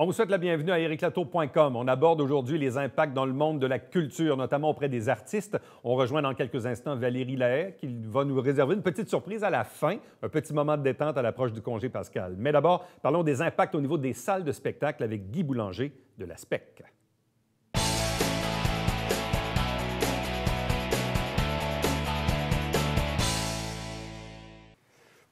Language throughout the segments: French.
On vous souhaite la bienvenue à ericlatour.com. On aborde aujourd'hui les impacts dans le monde de la culture, notamment auprès des artistes. On rejoint dans quelques instants Valérie Lahaye, qui va nous réserver une petite surprise à la fin, un petit moment de détente à l'approche du congé pascal. Mais d'abord, parlons des impacts au niveau des salles de spectacle avec Guy Boulanger de la SPEC.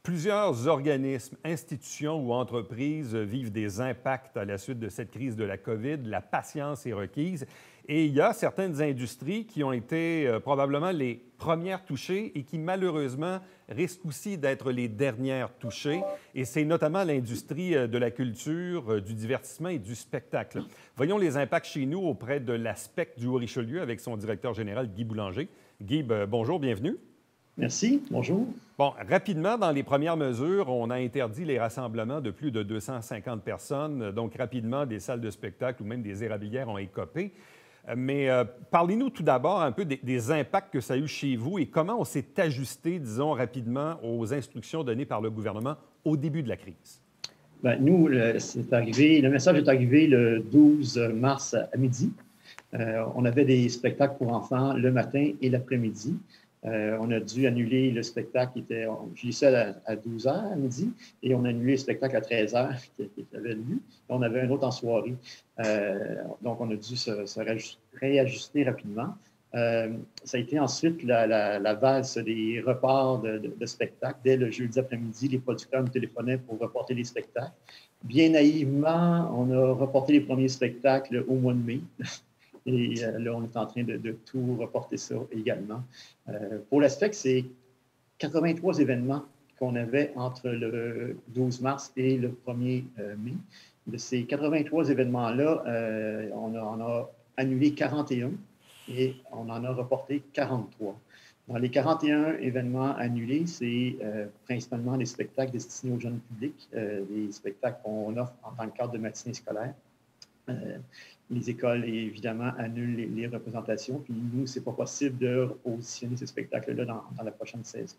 Plusieurs organismes, institutions ou entreprises vivent des impacts à la suite de cette crise de la COVID. La patience est requise. Et il y a certaines industries qui ont été probablement les premières touchées et qui, malheureusement, risquent aussi d'être les dernières touchées. Et c'est notamment l'industrie de la culture, du divertissement et du spectacle. Voyons les impacts chez nous auprès de la SPEC du Haut-Richelieu avec son directeur général, Guy Boulanger. Guy, bonjour, bienvenue. Merci, bonjour. Bon, rapidement, dans les premières mesures, on a interdit les rassemblements de plus de 250 personnes. Donc, rapidement, des salles de spectacle ou même des érablières ont écopé. Mais parlez-nous tout d'abord un peu des impacts que ça a eu chez vous et comment on s'est ajusté, disons, rapidement aux instructions données par le gouvernement au début de la crise. Bien, nous, le message est arrivé le 12 mars à midi. On avait des spectacles pour enfants le matin et l'après-midi. On a dû annuler le spectacle qui était, j'ai ça à 12 h à midi, et on a annulé le spectacle à 13 h qui avait lieu. On avait un autre en soirée. Donc, on a dû se réajuster rapidement. Ça a été ensuite la valse des reports de spectacles. Dès le jeudi après-midi, les producteurs nous téléphonaient pour reporter les spectacles. Bien naïvement, on a reporté les premiers spectacles au mois de mai. Et là, on est en train de tout reporter ça également. Pour la SPEC, c'est 83 événements qu'on avait entre le 12 mars et le 1er mai. De ces 83 événements-là, on a annulé 41 et on en a reporté 43. Dans les 41 événements annulés, c'est principalement des spectacles destinés au jeune public, des spectacles qu'on offre en tant que cadre de matinée scolaire. Les écoles, évidemment, annulent les représentations. Puis nous, ce n'est pas possible de repositionner ces spectacles-là dans la prochaine saison.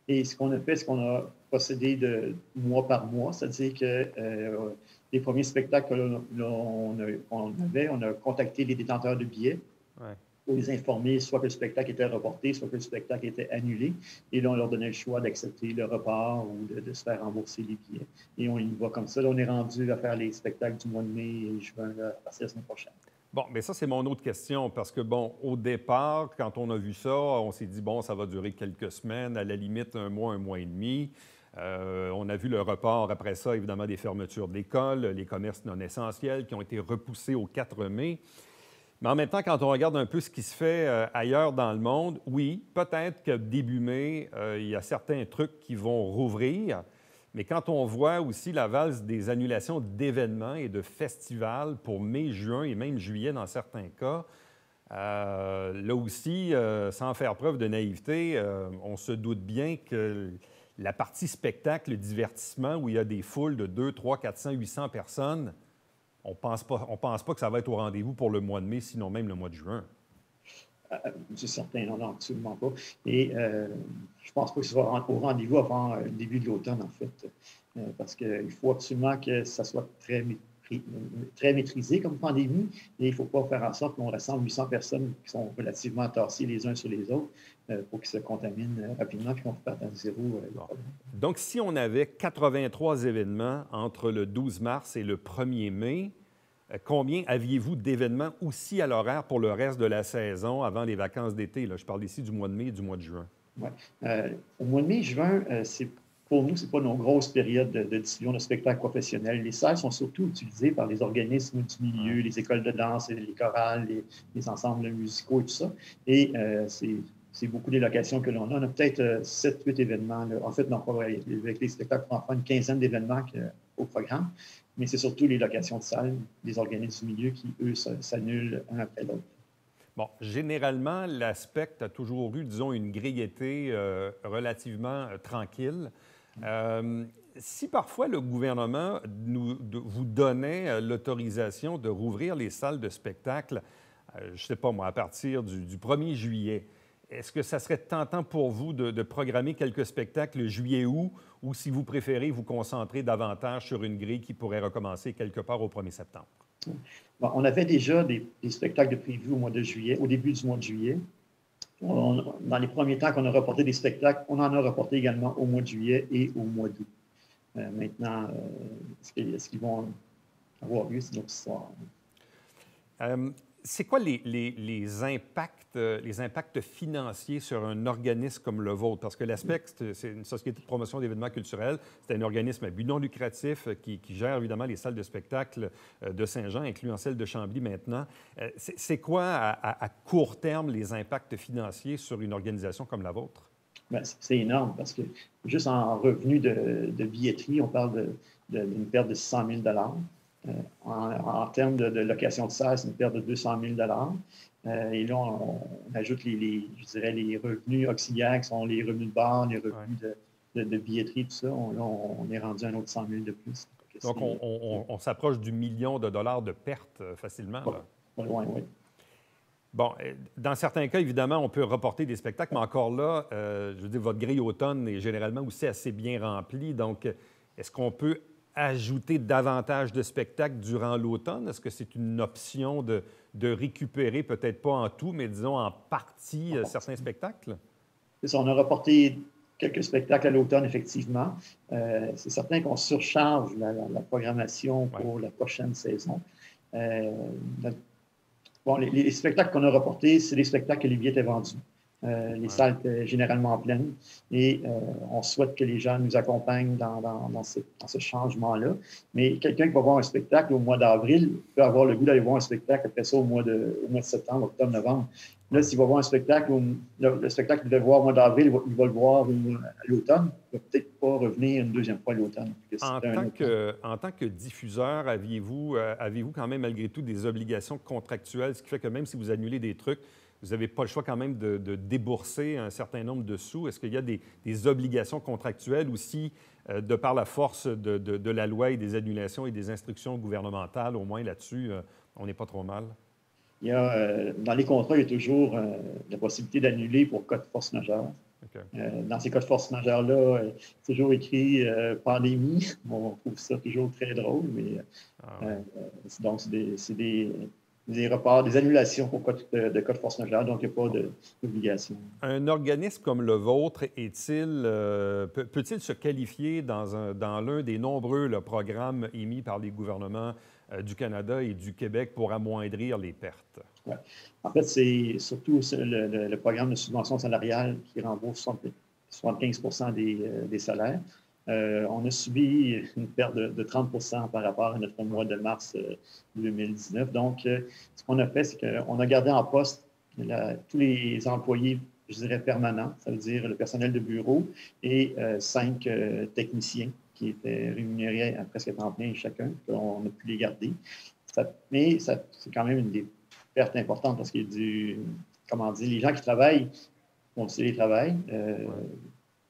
Et ce qu'on a fait, c'est qu'on a procédé de mois par mois, c'est-à-dire que les premiers spectacles qu'on avait, on a contacté les détenteurs de billets. Ouais. Pour les informer, soit que le spectacle était reporté, soit que le spectacle était annulé. Et là, on leur donnait le choix d'accepter le report ou de se faire rembourser les billets. Et on y va comme ça. Là, on est rendu à faire les spectacles du mois de mai et juin à partir de la semaine prochaine. Bon, mais ça, c'est mon autre question, parce que, bon, au départ, quand on a vu ça, on s'est dit, bon, ça va durer quelques semaines, à la limite un mois et demi. On a vu le report après ça, évidemment, des fermetures d'écoles, les commerces non essentiels qui ont été repoussés au 4 mai. Mais en même temps, quand on regarde un peu ce qui se fait ailleurs dans le monde, oui, peut-être que début mai, il y a certains trucs qui vont rouvrir, mais quand on voit aussi la valse des annulations d'événements et de festivals pour mai, juin et même juillet dans certains cas, là aussi, sans faire preuve de naïveté, on se doute bien que la partie spectacle, divertissement, où il y a des foules de 200, 300, 400, 800 personnes, on ne pense pas que ça va être au rendez-vous pour le mois de mai, sinon même le mois de juin. C'est certain, non, absolument pas. Et je ne pense pas que ce soit au rendez-vous avant le début de l'automne, en fait, parce qu'il faut absolument que ça soit très maîtrisé comme pandémie, et il ne faut pas faire en sorte qu'on rassemble 800 personnes qui sont relativement tassées les uns sur les autres pour qu'ils se contaminent rapidement et qu'on parte à zéro. Donc, si on avait 83 événements entre le 12 mars et le 1er mai, combien aviez-vous d'événements aussi à l'horaire pour le reste de la saison avant les vacances d'été? Là, je parle ici du mois de mai et du mois de juin. Oui. Au mois de mai, juin, pour nous, ce n'est pas nos grosses périodes de diffusion de spectacles professionnels. Les salles sont surtout utilisées par les organismes du milieu, les écoles de danse, les chorales, les ensembles musicaux et tout ça. Et c'est beaucoup des locations que l'on a. On a peut-être 7-8 événements. Là. En fait, non, pas vrai. Avec les spectacles, on prend une quinzaine d'événements au programme. Mais c'est surtout les locations de salles, des organismes du milieu qui, eux, s'annulent un après l'autre. Bon, généralement, la SPEC a toujours eu, disons, une grille été relativement tranquille. Si parfois le gouvernement vous donnait l'autorisation de rouvrir les salles de spectacle, je ne sais pas moi, à partir du 1er juillet, Est-ce que ça serait tentant pour vous de programmer quelques spectacles juillet-août ou, si vous préférez, vous concentrer davantage sur une grille qui pourrait recommencer quelque part au 1er septembre? Bon, on avait déjà des spectacles de prévus au mois de juillet, au début du mois de juillet. Dans les premiers temps qu'on a reporté des spectacles, on en a reporté également au mois de juillet et au mois d'août. Maintenant, est-ce qu'ils vont avoir lieu? C'est une autre histoire. C'est quoi les impacts financiers sur un organisme comme le vôtre? Parce que l'Aspect, c'est une société de promotion d'événements culturels. C'est un organisme à but non lucratif qui gère évidemment les salles de spectacle de Saint-Jean, incluant celle de Chambly maintenant. C'est quoi, à court terme, les impacts financiers sur une organisation comme la vôtre? Bien, c'est énorme parce que juste en revenu de billetterie, on parle d'une perte de 600 000 en termes de location de salle, c'est une perte de 200 000 et là, on ajoute je dirais, les revenus auxiliaires qui sont les revenus de bar, les revenus de billetterie, tout ça. On est rendu à un autre 100 000 de plus. Donc, on s'approche du million de dollars de pertes facilement. Là. Pas loin, oui. Bon, dans certains cas, évidemment, on peut reporter des spectacles, mais encore là, je veux dire, votre grille automne est généralement aussi assez bien remplie. Donc, est-ce qu'on peut ajouter davantage de spectacles durant l'automne? Est-ce que c'est une option de récupérer, peut-être pas en tout, mais disons en partie, certains spectacles? C'est ça, on a reporté quelques spectacles à l'automne, effectivement. C'est certain qu'on surcharge la programmation pour la prochaine saison. Bon, les spectacles qu'on a reportés, c'est des spectacles que les billets étaient vendus. Les salles étaient généralement pleines et on souhaite que les gens nous accompagnent dans ce changement-là. Mais quelqu'un qui va voir un spectacle au mois d'avril peut avoir le goût d'aller voir un spectacle après ça au mois de septembre, octobre, novembre. Là, s'il va voir un spectacle, le spectacle qu'il devait voir au mois d'avril, il va le voir à l'automne. Il ne va peut-être pas revenir une deuxième fois à l'automne. En tant que diffuseur, aviez-vous quand même malgré tout des obligations contractuelles, ce qui fait que même si vous annulez des trucs, vous n'avez pas le choix quand même de débourser un certain nombre de sous? Est-ce qu'il y a des obligations contractuelles ou si, de par la force de la loi et des annulations et des instructions gouvernementales, au moins là-dessus, on n'est pas trop mal? Il y a, dans les contrats, il y a toujours la possibilité d'annuler pour cas de force majeure. Okay. Dans ces cas de force majeure-là, c'est toujours écrit pandémie. On trouve ça toujours très drôle, mais donc c'est des reports, des annulations pour cas de cas de force majeure, donc il n'y a pas d'obligation. Un organisme comme le vôtre peut-il se qualifier dans l'un des nombreux programmes émis par les gouvernements du Canada et du Québec pour amoindrir les pertes? Ouais. En fait, c'est surtout le programme de subvention salariale qui rembourse 75 des salaires. On a subi une perte de 30 par rapport à notre mois de mars 2019. Donc, ce qu'on a fait, c'est qu'on a gardé en poste tous les employés, je dirais, permanents, ça veut dire le personnel de bureau et 5 techniciens qui étaient rémunérés à presque temps plein chacun, qu'on a pu les garder. Mais c'est quand même une des pertes importantes parce qu'il y a les gens qui travaillent font du télétravail.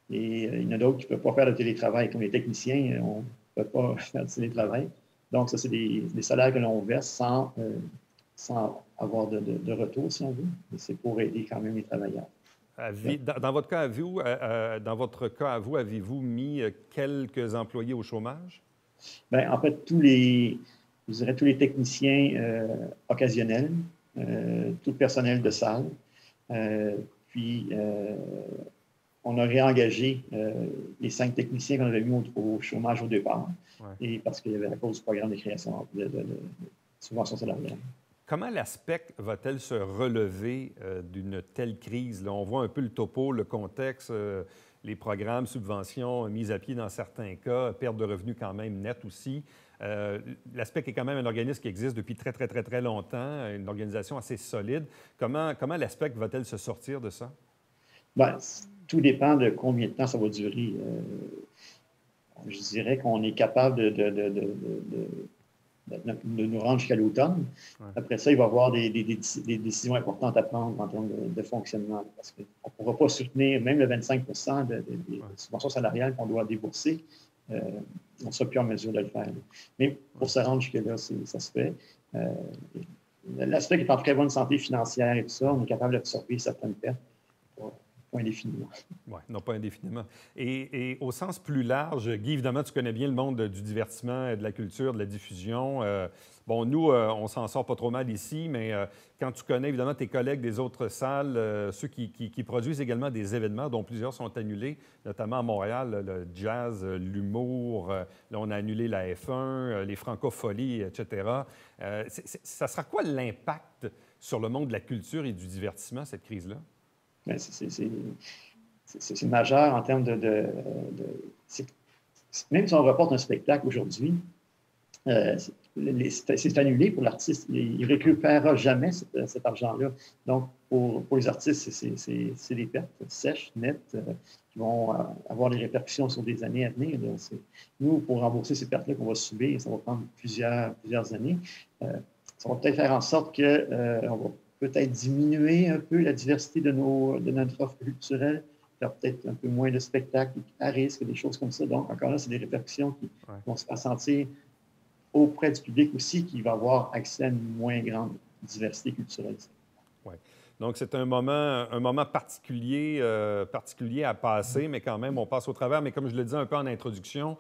Et il y en a d'autres qui ne peuvent pas faire de télétravail. Comme les techniciens, on ne peut pas faire de télétravail. Donc, ça, c'est des salaires que l'on verse sans avoir de retour, si on veut. Mais c'est pour aider quand même les travailleurs. Dans votre cas à vous, avez-vous mis quelques employés au chômage? Bien, en fait, tous les techniciens occasionnels, tout le personnel de salle, puis on a réengagé les 5 techniciens qu'on avait mis au chômage au départ, et parce qu'il y avait à cause du programme de création de subvention salariale. Comment l'Aspect va-t-elle se relever d'une telle crise? Là, on voit un peu le topo, le contexte, les programmes, subventions mises à pied dans certains cas, perte de revenus quand même nette aussi. L'Aspect est quand même un organisme qui existe depuis très, très, très, très longtemps, une organisation assez solide. Comment l'Aspect va-t-elle se sortir de ça? Bien, tout dépend de combien de temps ça va durer. Je dirais qu'on est capable de nous rendre jusqu'à l'automne. Ouais. Après ça, il va y avoir des décisions importantes à prendre en termes de fonctionnement. Parce qu'on ne pourra pas soutenir même le 25 des subventions salariales qu'on doit débourser. On ne sera plus en mesure de le faire. Mais pour se rendre jusque-là, ça se fait. L'Aspect est en très bonne santé financière et tout ça. On est capable d'absorber certaines pertes. pas indéfiniment. Oui, non pas indéfiniment. Et au sens plus large, Guy, évidemment, tu connais bien le monde du divertissement, de la culture, de la diffusion. Bon, nous, on s'en sort pas trop mal ici, mais quand tu connais évidemment tes collègues des autres salles, ceux qui produisent également des événements dont plusieurs sont annulés, notamment à Montréal, le jazz, l'humour, là, on a annulé la F1, les francopholies, etc. Ça sera quoi l'impact sur le monde de la culture et du divertissement, cette crise-là? Mais c'est majeur en termes même si on reporte un spectacle aujourd'hui, c'est annulé pour l'artiste. Il ne récupérera jamais cet argent-là. Donc, pour les artistes, c'est des pertes sèches, nettes, qui vont avoir des répercussions sur des années à venir. Nous, pour rembourser ces pertes-là qu'on va subir, ça va prendre plusieurs années. Ça va peut-être faire en sorte qu'on va peut-être diminuer un peu la diversité de notre offre culturelle, faire peut-être un peu moins de spectacles à risque, des choses comme ça. Donc, encore là, c'est des répercussions qui vont se faire sentir auprès du public aussi, qui va avoir accès à une moins grande diversité culturelle. Oui. Donc, c'est un moment particulier à passer, mais quand même, on passe au travers. Mais comme je le disais un peu en introduction,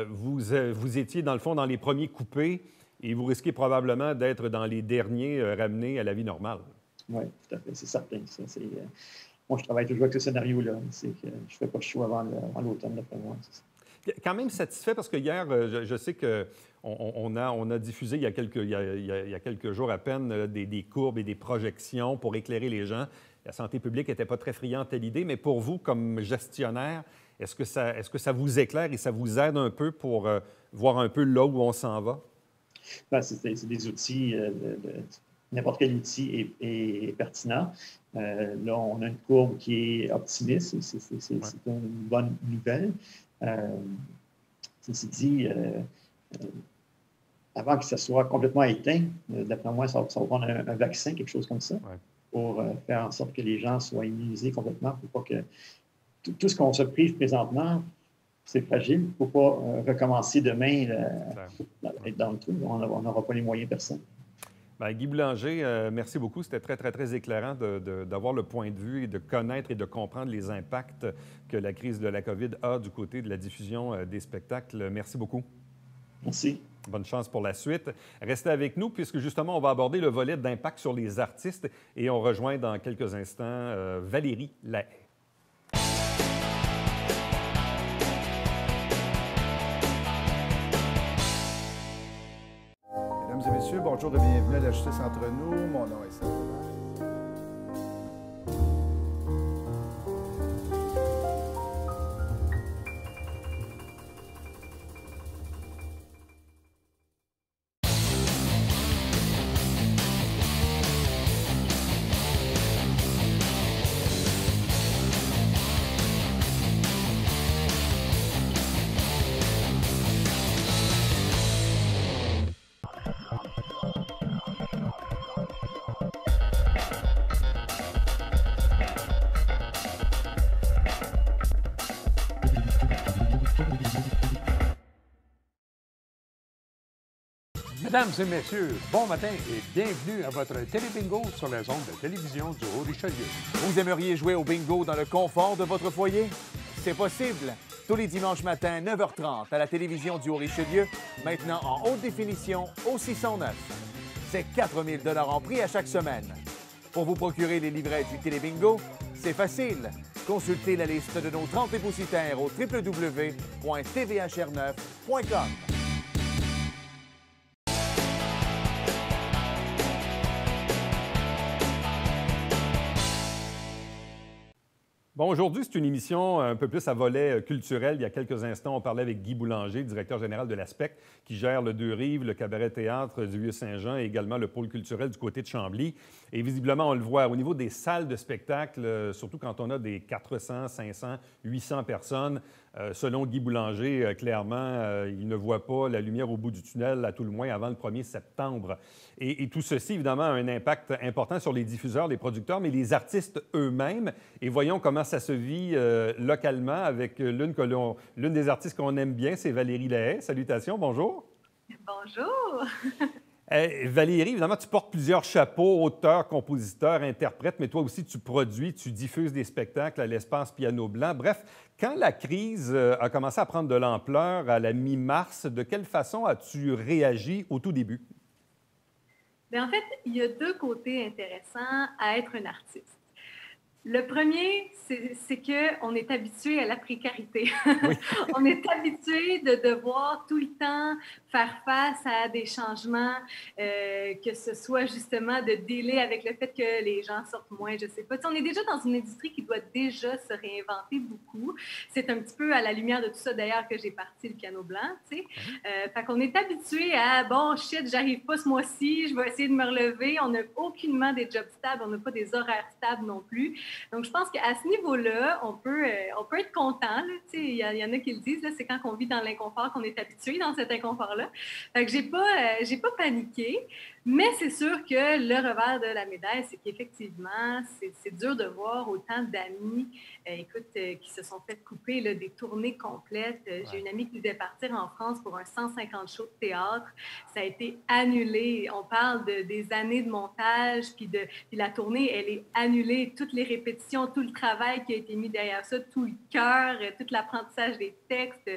vous étiez, dans le fond, dans les premiers coupés et vous risquez probablement d'être dans les derniers ramenés à la vie normale. Oui, tout à fait, c'est certain. Moi, je travaille toujours avec ce scénario-là. C'est que je ne fais pas de choix avant l'automne, d'après moi. Quand même satisfait, parce que hier, je sais qu'on a diffusé il y a quelques jours à peine des courbes et des projections pour éclairer les gens. La santé publique n'était pas très friande à l'idée, mais pour vous, comme gestionnaire, est-ce que ça vous éclaire et ça vous aide un peu pour voir un peu là où on s'en va? Ben, c'est des outils, n'importe quel outil est pertinent. Là, on a une courbe qui est optimiste, c'est une bonne nouvelle. Ceci dit, avant que ça soit complètement éteint, d'après moi, ça va prendre un vaccin, quelque chose comme ça, pour faire en sorte que les gens soient immunisés complètement, pour pas que tout ce qu'on se prive présentement, c'est fragile. Il ne faut pas recommencer demain être dans le trou. On n'aura pas les moyens personne. Bien, Guy Boulanger, merci beaucoup. C'était très, très, très éclairant d'avoir le point de vue et de connaître et de comprendre les impacts que la crise de la COVID a du côté de la diffusion des spectacles. Merci beaucoup. Merci. Bonne chance pour la suite. Restez avec nous puisque justement, on va aborder le volet d'impact sur les artistes et on rejoint dans quelques instants Valérie Lahaye. Mesdames et messieurs, bonjour et bienvenue à la Justice entre nous. Mon nom est Serge. Mesdames et messieurs, bon matin et bienvenue à votre télébingo sur les ondes de télévision du Haut-Richelieu. Vous aimeriez jouer au bingo dans le confort de votre foyer? C'est possible. Tous les dimanches matins, 9h30, à la télévision du Haut-Richelieu, maintenant en haute définition au 609. C'est 4 000 $ en prix à chaque semaine. Pour vous procurer les livrets du télébingo, c'est facile. Consultez la liste de nos 30 dépositaires au www.tvhr9.com. Bon, aujourd'hui, c'est une émission un peu plus à volet culturel. Il y a quelques instants, on parlait avec Guy Boulanger, directeur général de l'ASPEC, qui gère le Deux-Rives, le cabaret-théâtre du Vieux-Saint-Jean et également le pôle culturel du côté de Chambly. Et visiblement, on le voit au niveau des salles de spectacle, surtout quand on a des 400, 500, 800 personnes. Selon Guy Boulanger, clairement, il ne voit pas la lumière au bout du tunnel, à tout le moins avant le 1er septembre. Et tout ceci, évidemment, a un impact important sur les diffuseurs, les producteurs, mais les artistes eux-mêmes. Et voyons comment ça se vit localement avec l'une des artistes qu'on aime bien, c'est Valérie Lahaye. Salutations, bonjour. Bonjour. Valérie, évidemment, tu portes plusieurs chapeaux, auteur, compositeur, interprète, mais toi aussi, tu produis, tu diffuses des spectacles à l'Espace Piano Blanc. Bref, quand la crise a commencé à prendre de l'ampleur à la mi-mars, de quelle façon as-tu réagi au tout début? Bien, en fait, il y a deux côtés intéressants à être un artiste. Le premier, c'est qu'on est habitué à la précarité. Oui. On est habitué de devoir tout le temps faire face à des changements, que ce soit justement de dealer avec le fait que les gens sortent moins, je sais pas. On est déjà dans une industrie qui doit déjà se réinventer beaucoup. C'est un petit peu à la lumière de tout ça, d'ailleurs, que j'ai parti le Piano Blanc, tu sais. Fait qu'on est habitué à, bon, shit, j'arrive pas ce mois-ci, je vais essayer de me relever. On n'a aucunement des jobs stables, on n'a pas des horaires stables non plus. Donc, je pense qu'à ce niveau-là, on peut être content. Il y en a qui le disent, c'est quand on vit dans l'inconfort qu'on est habitué dans cet inconfort-là. Fait que j'ai pas paniqué, mais c'est sûr que le revers de la médaille, c'est qu'effectivement, c'est dur de voir autant d'amis, qui se sont fait couper là, des tournées complètes. J'ai une amie qui devait partir en France pour un 150 shows de théâtre. Ça a été annulé. On parle des années de montage, puis la tournée, elle est annulée. Toutes les répétitions, tout le travail qui a été mis derrière ça, tout le cœur, tout l'apprentissage des textes,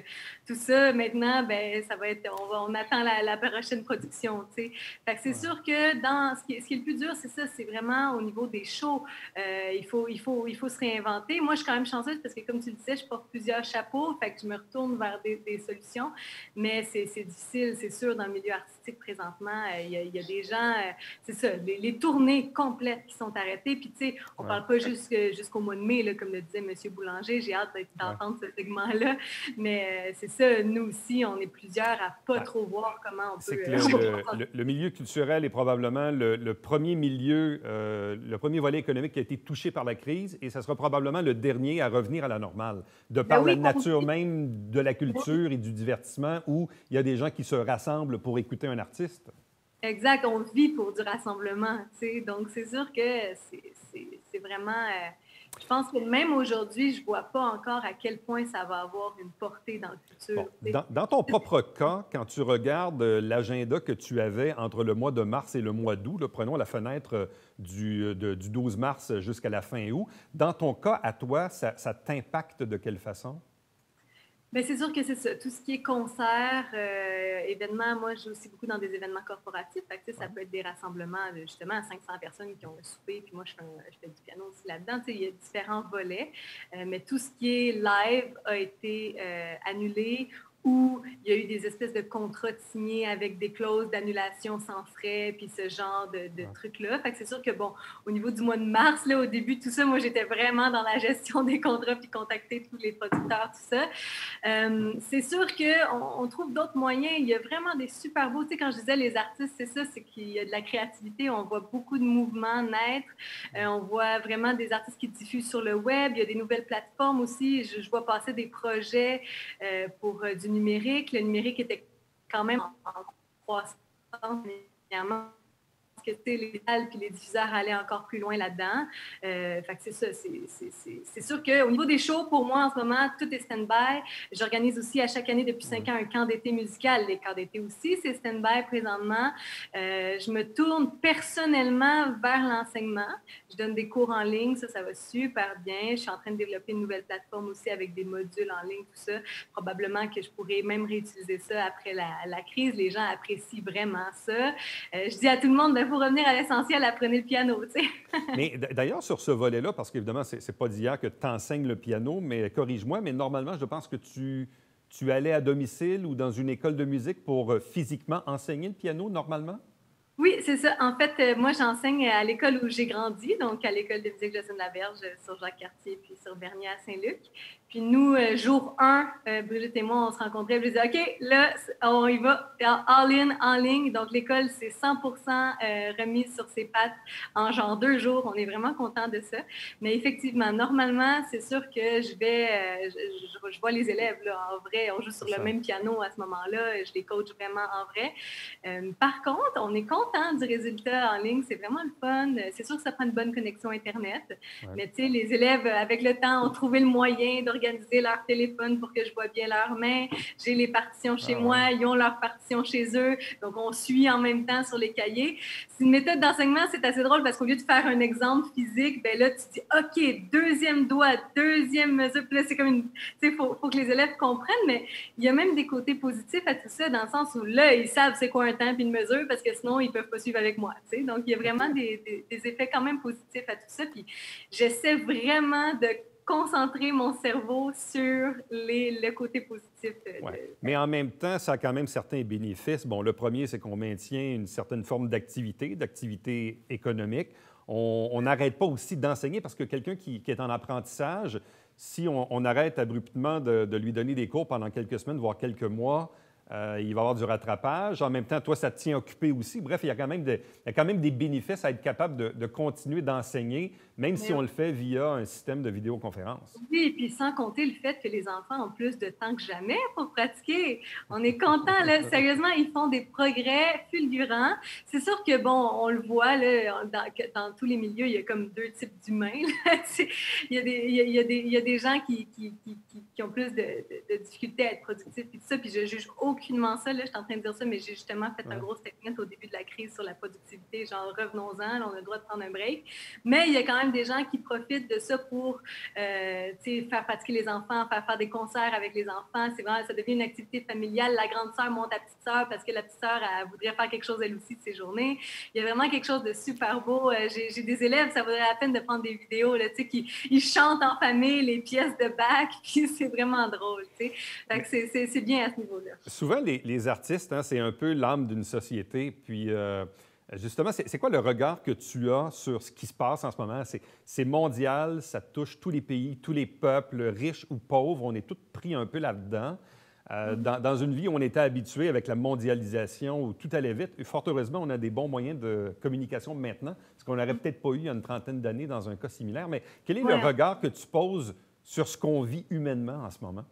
tout ça. Maintenant, ben, ça va être, on attend la prochaine production, tu sais. Fait que c'est sûr que ce qui est le plus dur, c'est ça, c'est vraiment au niveau des shows. Il faut se réinventer. Moi, je suis quand même chanceuse parce que, comme tu le disais, je porte plusieurs chapeaux, fait que je me retourne vers des solutions. Mais c'est difficile, c'est sûr, dans le milieu artistique présentement. Il y a des gens, c'est ça, les tournées complètes qui sont arrêtées. Puis, tu sais, on ne parle pas jusqu'au mois de mai, là, comme le disait M. Boulanger. J'ai hâte d'entendre ce segment-là. Mais c'est ça, nous aussi, on est plusieurs à ne pas trop voir comment on peut... Le milieu culturel est probablement le premier milieu, le premier volet économique qui a été touché par la crise, et ça sera probablement le dernier à revenir à la normale, de par la nature même de la culture et du divertissement, où il y a des gens qui se rassemblent pour écouter un artiste. Exact, on vit pour du rassemblement, tu sais. Donc, c'est sûr que c'est vraiment... je pense que même aujourd'hui, je ne vois pas encore à quel point ça va avoir une portée dans le futur. Bon, dans ton propre cas, quand tu regardes l'agenda que tu avais entre le mois de mars et le mois d'août, là, prenons la fenêtre du 12 mars jusqu'à la fin août, dans ton cas, à toi, ça t'impacte de quelle façon? Bien, c'est sûr que c'est ça. Tout ce qui est concert, événements, moi, je joue aussi beaucoup dans des événements corporatifs. Fait que, ça peut être des rassemblements de justement 500 personnes qui ont un souper, puis moi, je fais du piano aussi là-dedans. Il y a différents volets, mais tout ce qui est live a été annulé, où il y a eu des espèces de contrats signés avec des clauses d'annulation sans frais, puis ce genre de trucs-là. Fait que c'est sûr que, bon, au niveau du mois de mars, là, au début, tout ça, moi, j'étais vraiment dans la gestion des contrats, puis contacter tous les producteurs, tout ça. C'est sûr qu'on trouve d'autres moyens. Il y a vraiment des super beaux... Tu sais, quand je disais les artistes, c'est ça, c'est qu'il y a de la créativité. On voit beaucoup de mouvements naître. On voit vraiment des artistes qui diffusent sur le web. Il y a des nouvelles plateformes aussi. Je vois passer des projets pour du numérique. Le numérique était quand même en croissance, évidemment, parce que les salles et les diffuseurs allaient encore plus loin là-dedans. Fait que c'est ça. C'est sûr qu'au niveau des shows, pour moi, en ce moment, tout est stand-by. J'organise aussi à chaque année depuis 5 ans un camp d'été musical. Les camps d'été aussi, c'est stand-by présentement. Je me tourne personnellement vers l'enseignement. Je donne des cours en ligne. Ça va super bien. Je suis en train de développer une nouvelle plateforme aussi avec des modules en ligne, tout ça. Probablement que je pourrais même réutiliser ça après la crise. Les gens apprécient vraiment ça. Je dis à tout le monde, il faut revenir à l'essentiel, apprenez le piano, tu sais. Mais d'ailleurs, sur ce volet-là, parce qu'évidemment, c'est pas d'hier que tu enseignes le piano, mais corrige-moi, mais normalement, je pense que tu allais à domicile ou dans une école de musique pour physiquement enseigner le piano, normalement? Oui, c'est ça. En fait, moi, j'enseigne à l'école où j'ai grandi, donc à l'école de musique Jocelyne-Laberge sur Jacques-Cartier puis sur Bernier à Saint-Luc. Puis nous, jour 1, Brigitte et moi, on se rencontrait. Je disais, OK, là, on y va, all-in, en ligne. Donc, l'école, c'est 100% remise sur ses pattes en genre 2 jours. On est vraiment content de ça. Mais effectivement, normalement, c'est sûr que je vois les élèves là, en vrai. On joue sur le même piano à ce moment-là. Je les coach vraiment en vrai. Par contre, on est content du résultat en ligne. C'est vraiment le fun. C'est sûr que ça prend une bonne connexion Internet. Ouais. Mais tu sais, les élèves, avec le temps, ont trouvé le moyen d'organiser organisé leur téléphone pour que je vois bien leurs mains. J'ai les partitions chez moi, ils ont leurs partitions chez eux. Donc, on suit en même temps sur les cahiers. C'est une méthode d'enseignement, c'est assez drôle parce qu'au lieu de faire un exemple physique, ben là, tu dis, OK, deuxième doigt, deuxième mesure. Puis là, c'est comme une... Tu sais, faut que les élèves comprennent, mais il y a même des côtés positifs à tout ça, dans le sens où là, ils savent c'est quoi un temps puis une mesure parce que sinon, ils ne peuvent pas suivre avec moi. Tu sais? Donc, il y a vraiment des effets quand même positifs à tout ça. Puis j'essaie vraiment de concentrer mon cerveau sur le côté positif. Mais en même temps, ça a quand même certains bénéfices. Bon, le premier, c'est qu'on maintient une certaine forme d'activité économique. On n'arrête pas aussi d'enseigner parce que quelqu'un qui est en apprentissage, si on arrête abruptement de lui donner des cours pendant quelques semaines, voire quelques mois, il va avoir du rattrapage. En même temps, toi, ça te tient occupé aussi. Bref, il y a quand même des bénéfices à être capable de continuer d'enseigner, même si on le fait via un système de vidéoconférence. Oui, et puis sans compter le fait que les enfants ont plus de temps que jamais pour pratiquer. On est content, là. Sérieusement, ils font des progrès fulgurants. C'est sûr que, bon, on le voit, là, dans tous les milieux, il y a comme deux types d'humains. Il y a des gens qui ont plus de difficultés à être productifs et tout ça, puis je juge aucunement ça. Là, je suis en train de dire ça, mais j'ai justement fait un gros statement au début de la crise sur la productivité, genre revenons-en, là, on a le droit de prendre un break. Mais il y a quand même des gens qui profitent de ça pour faire pratiquer les enfants, faire des concerts avec les enfants. C'est vraiment, ça devient une activité familiale. La grande sœur monte à petite sœur parce que la petite sœur, elle voudrait faire quelque chose elle aussi de ses journées. Il y a vraiment quelque chose de super beau. J'ai des élèves, ça vaudrait la peine de prendre des vidéos là, qui ils chantent en famille les pièces de Bach, puis c'est vraiment drôle. Fait que c'est bien à ce niveau-là. Souvent, les artistes, hein, c'est un peu l'âme d'une société. Puis, justement, c'est quoi le regard que tu as sur ce qui se passe en ce moment? C'est mondial, ça touche tous les pays, tous les peuples, riches ou pauvres. On est tous pris un peu là-dedans. Dans une vie où on était habitué avec la mondialisation, où tout allait vite, et fort heureusement, on a des bons moyens de communication maintenant, ce qu'on n'aurait peut-être pas eu il y a une trentaine d'années dans un cas similaire. Mais quel est le regard que tu poses sur ce qu'on vit humainement en ce moment?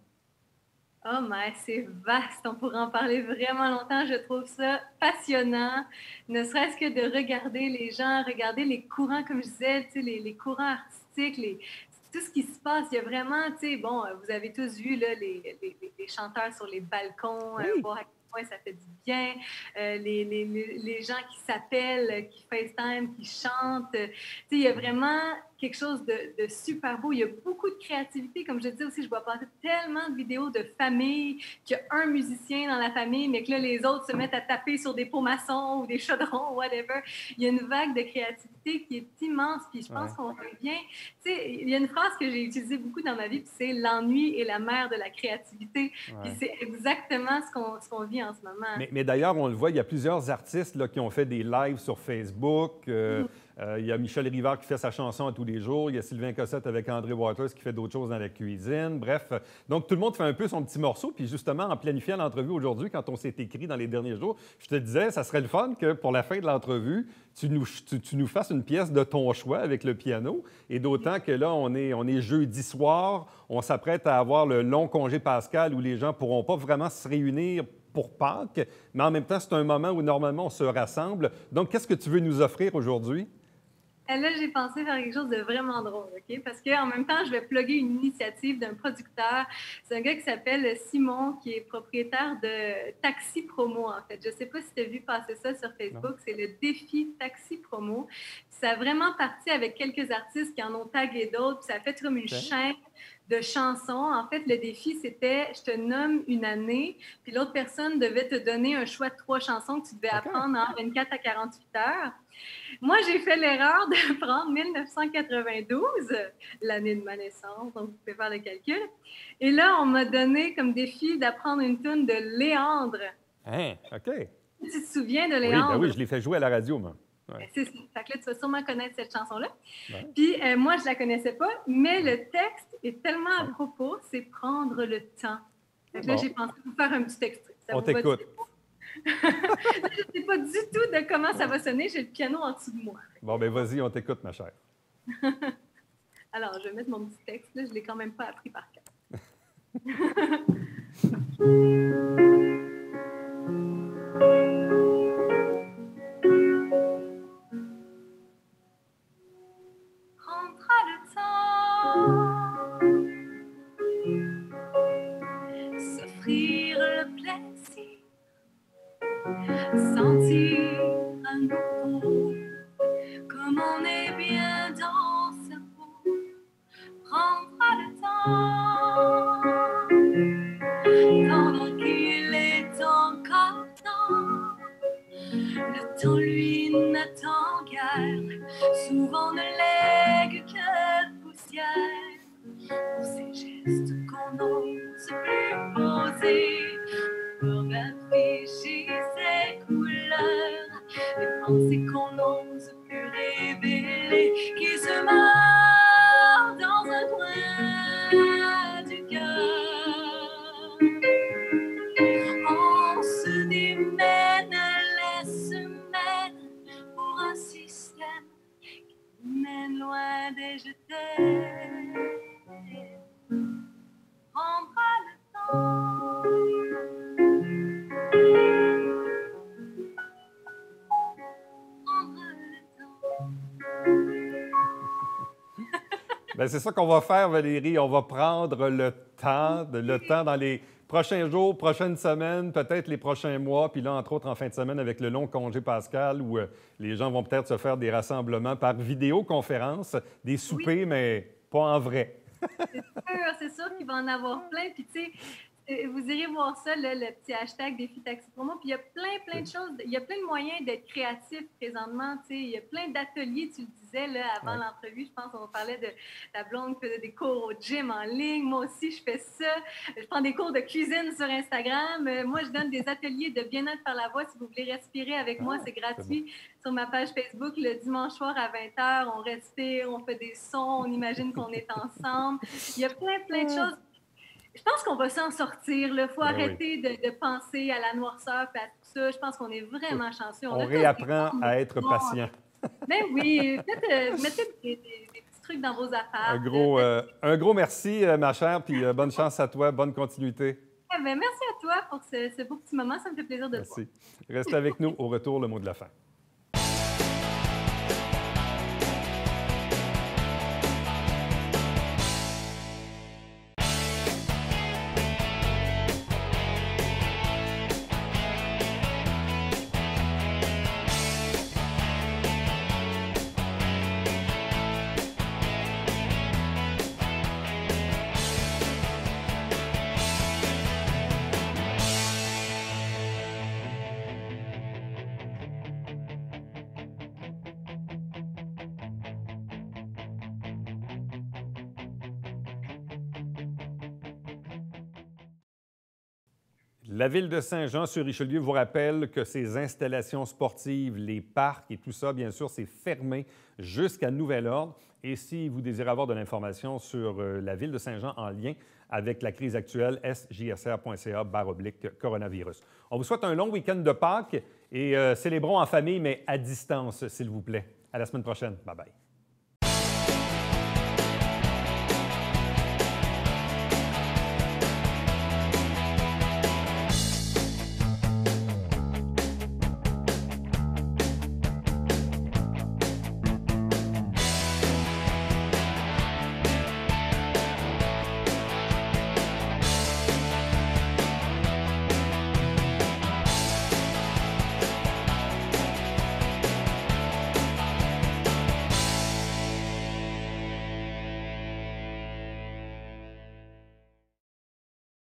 Oh, mais c'est vaste. On pourrait en parler vraiment longtemps. Je trouve ça passionnant, ne serait-ce que de regarder les gens, regarder les courants, comme je disais, les courants artistiques, tout ce qui se passe. Il y a vraiment, bon, vous avez tous vu là, les chanteurs sur les balcons, voir à quel point ça fait du bien, les gens qui s'appellent, qui FaceTime, qui chantent. Il y a vraiment quelque chose de super beau. Il y a beaucoup de créativité. Comme je disais aussi, je vois passer tellement de vidéos de familles, qu'il y a un musicien dans la famille, mais que là, les autres se mettent à taper sur des pots maçons ou des chaudrons, whatever. Il y a une vague de créativité qui est immense, puis je pense qu'on revient... il y a une phrase que j'ai utilisée beaucoup dans ma vie, puis c'est « l'ennui est la mère de la créativité ». Puis c'est exactement ce qu'on vit en ce moment. Mais d'ailleurs, on le voit, il y a plusieurs artistes là, qui ont fait des lives sur Facebook. Il y a Michel Rivard qui fait sa chanson à tous les jours. Il y a Sylvain Cossette avec André Waters qui fait d'autres choses dans la cuisine. Bref, donc tout le monde fait un peu son petit morceau. Puis justement, en planifiant l'entrevue aujourd'hui, quand on s'est écrit dans les derniers jours, je te disais, ça serait le fun que pour la fin de l'entrevue, tu nous fasses une pièce de ton choix avec le piano. Et d'autant que là, on est jeudi soir, on s'apprête à avoir le long congé pascal où les gens ne pourront pas vraiment se réunir pour Pâques, mais en même temps, c'est un moment où normalement on se rassemble. Donc, qu'est-ce que tu veux nous offrir aujourd'hui? Là, j'ai pensé faire quelque chose de vraiment drôle, OK? Parce qu'en même temps, je vais plugger une initiative d'un producteur. C'est un gars qui s'appelle Simon, qui est propriétaire de Taxi Promo, en fait. Je ne sais pas si tu as vu passer ça sur Facebook. C'est le défi Taxi Promo. Ça a vraiment parti avec quelques artistes qui en ont tagué d'autres. Puis ça a fait comme une chaîne de chansons. En fait, le défi, c'était je te nomme une année, puis l'autre personne devait te donner un choix de 3 chansons que tu devais apprendre en 24 à 48 heures. Moi, j'ai fait l'erreur de prendre 1992, l'année de ma naissance, donc vous pouvez faire le calcul. Et là, on m'a donné comme défi d'apprendre une tune de Léandre. Hein, OK. Tu te souviens de Léandre? Oui, ben oui, je l'ai fait jouer à la radio, moi. Ouais. C'est ça. Fait que là, tu vas sûrement connaître cette chanson-là. Ouais. Puis, moi, je ne la connaissais pas, mais le texte est tellement à propos, c'est prendre le temps. Fait que là, j'ai pensé vous faire un petit extrait. On t'écoute. Je ne sais pas du tout de comment ça va sonner. J'ai le piano en dessous de moi. Bon, ben vas-y, on t'écoute, ma chère. Alors, je vais mettre mon petit texte. Là, je ne l'ai quand même pas appris par cœur. Prendra le temps offrir le plaisir, sentir à nouveau comme on est bien dans sa peau, prendre le temps, pendant qu'il est encore temps. Le temps, lui, n'attend guère, souvent ne lègue que poussière. Pour ces gestes qu'on n'ose plus poser, pour afficher ses couleurs, les pensées qu'on n'ose plus révéler, qui se meurent dans un coin du cœur. On se démène les semaines pour un système qui nous mène loin des je t'aime. Prendra le temps. Prendra le temps. Bien, c'est ça qu'on va faire, Valérie. On va prendre le temps dans les prochains jours, prochaines semaines, peut-être les prochains mois, puis là, entre autres, en fin de semaine, avec le long congé pascal, où les gens vont peut-être se faire des rassemblements par vidéoconférence, des soupers, mais pas en vrai. C'est sûr qu'il va en avoir plein. Puis, tu sais, vous irez voir ça, là, le petit hashtag Défi Taxi Promo. Puis, il y a plein de choses. Il y a plein de moyens d'être créatif présentement. Tu sais, il y a plein d'ateliers, tu le disais, là, avant l'entrevue. Je pense qu'on parlait de ta blonde qui faisait des cours au gym en ligne. Moi aussi, je fais ça. Je prends des cours de cuisine sur Instagram. Moi, je donne des ateliers de bien-être par la voix. Si vous voulez respirer avec moi, c'est gratuit. Sur ma page Facebook, le dimanche soir à 20h, on respire, on fait des sons, on imagine qu'on est ensemble. Il y a plein de choses. Je pense qu'on va s'en sortir. Il faut arrêter de penser à la noirceur et à tout ça. Je pense qu'on est vraiment chanceux. On réapprend à être patient. Ben oui, peut-être mettez des petits trucs dans vos affaires. Un gros merci, ma chère, puis bonne chance à toi, bonne continuité. Ben, merci à toi pour ce beau petit moment. Ça me fait plaisir de te voir. Merci. Reste avec nous. Au retour, le mot de la fin. La Ville de Saint-Jean-sur-Richelieu vous rappelle que ses installations sportives, les parcs et tout ça, bien sûr, c'est fermé jusqu'à nouvel ordre. Et si vous désirez avoir de l'information sur la Ville de Saint-Jean en lien avec la crise actuelle, sjsr.ca/coronavirus. On vous souhaite un long week-end de Pâques et célébrons en famille, mais à distance, s'il vous plaît. À la semaine prochaine. Bye-bye.